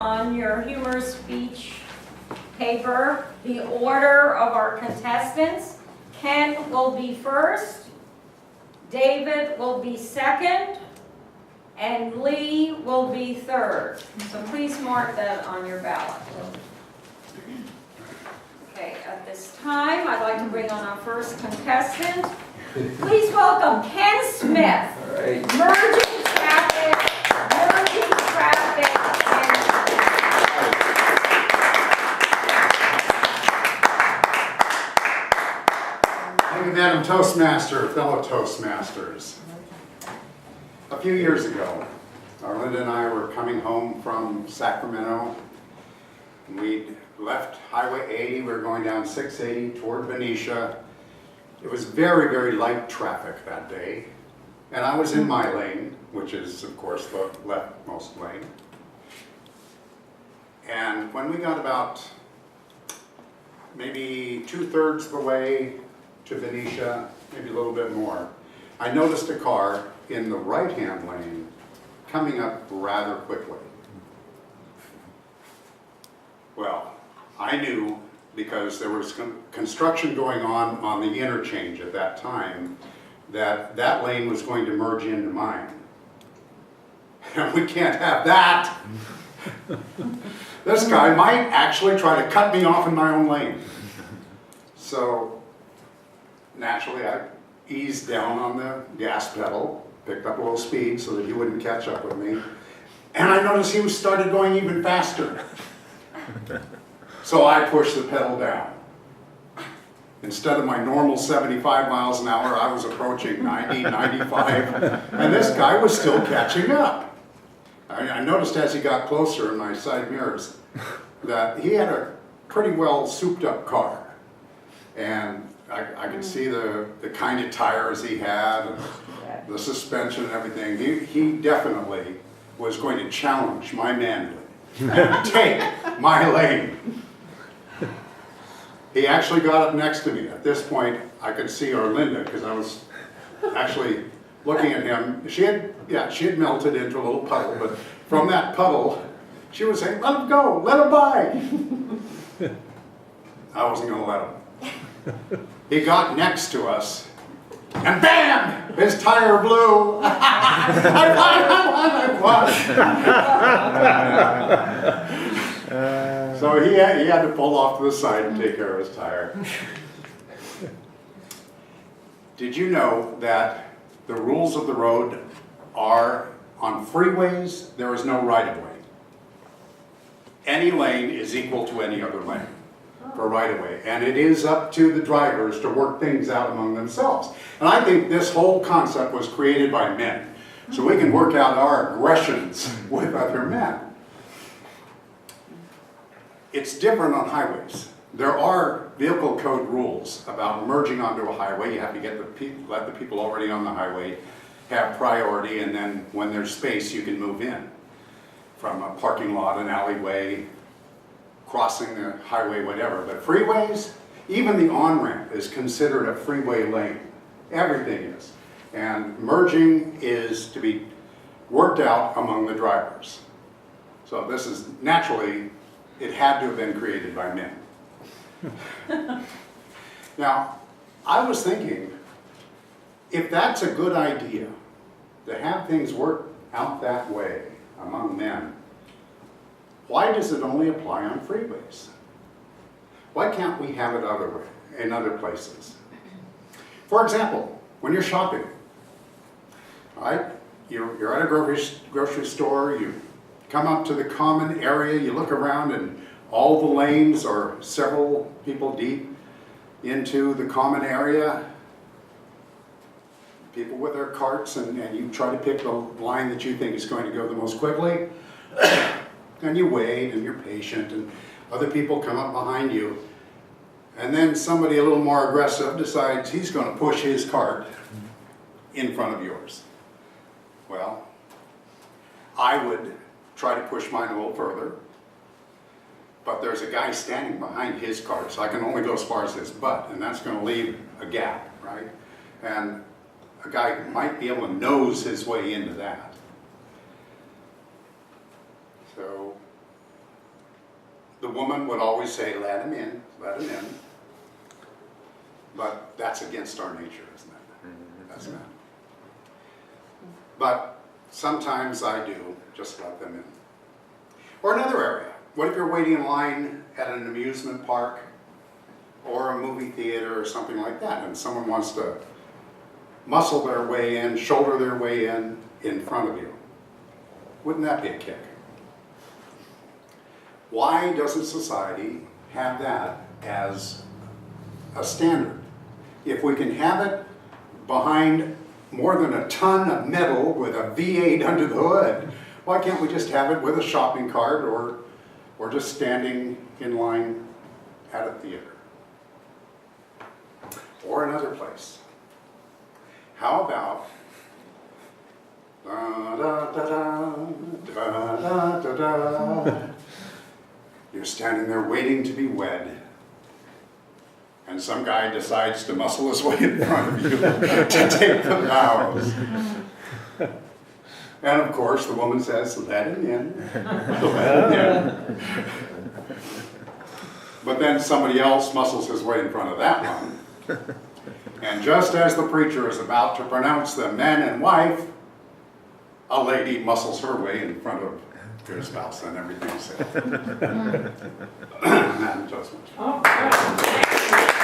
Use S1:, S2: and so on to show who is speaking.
S1: On your humor speech paper, the order of our contestants. Ken will be first, David will be second, and Lee will be third. So please mark that on your ballot. Okay, at this time, I'd like to bring on our first contestant. Please welcome Ken Smith.
S2: All right.
S1: Merging traffic,
S3: Thank you, Madam Toastmaster, fellow Toastmasters. A few years ago, Linda and I were coming home from Sacramento. We'd left Highway 80, we were going down 680 toward Benicia. It was very, very light traffic that day. And I was in my lane, which is, of course, the leftmost lane. And when we got about maybe 2/3 of the way to Benicia, maybe a little bit more, I noticed a car in the right-hand lane coming up rather quickly. Well, I knew, because there was construction going on the interchange at that time, that that lane was going to merge into mine. And we can't have that. This guy might actually try to cut me off in my own lane. So naturally I eased down on the gas pedal, picked up a little speed so that he wouldn't catch up with me. And I noticed he started going even faster. So I pushed the pedal down. Instead of my normal 75 miles an hour, I was approaching 90, 95, and this guy was still catching up. I noticed as he got closer in my side mirrors that he had a pretty well souped up car. And I could see the kind of tires he had, and the suspension and everything. He definitely was going to challenge my manhood and take my lane. He actually got up next to me. At this point, I could see Linda, because I was actually looking at him. She had melted into a little puddle, but from that puddle, she was saying, "Let him go, let him by." I wasn't going to let him. He got next to us, and bam! His tire blew. I won. So he had to pull off to the side and take care of his tire. Did you know that the rules of the road are, on freeways, there is no right-of-way. Any lane is equal to any other lane for right-of-way. And it is up to the drivers to work things out among themselves. And I think this whole concept was created by men, so we can work out our aggressions with other men. It's different on highways. There are vehicle code rules about merging onto a highway. You have to let the people already on the highway have priority, and then when there's space you can move in from a parking lot, an alleyway, crossing the highway, whatever. But freeways, even the on-ramp is considered a freeway lane. Everything is. And merging is to be worked out among the drivers. So this is naturally, it had to have been created by men. Now, I was thinking, if that's a good idea, to have things work out that way among men, why does it only apply on freeways? Why can't we have it other way, in other places? For example, when you're shopping, all right, you're at a grocery store, you come up to the common area, you look around, and all the lanes are several people deep into the common area. People with their carts, and you try to pick the line that you think is going to go the most quickly. And you wait, and you're patient, and other people come up behind you. And then somebody a little more aggressive decides he's going to push his cart in front of yours. Well, I would try to push mine a little further, but there's a guy standing behind his cart, so I can only go as far as his butt, and that's going to leave a gap, right? And a guy might be able to nose his way into that. So the woman would always say, let him in, let him in. But that's against our nature, isn't it? That's not. But sometimes I do, just let them in. Or another area. What if you're waiting in line at an amusement park or a movie theater or something like that, and someone wants to muscle their way in, shoulder their way in front of you? Wouldn't that be a kick? Why doesn't society have that as a standard? If we can have it behind more than a ton of metal with a V8 under the hood, why can't we just have it with a shopping cart or just standing in line at a theater? Or another place. How about da, da, da, da, da, da, da. You're standing there waiting to be wed, and some guy decides to muscle his way in front of you to take the vows. And of course, the woman says, let him in, let him in. But then somebody else muscles his way in front of that one. And just as the preacher is about to pronounce them man and wife, a lady muscles her way in front of your spouse, and everything's said. Madam Toastmaster.
S1: All right.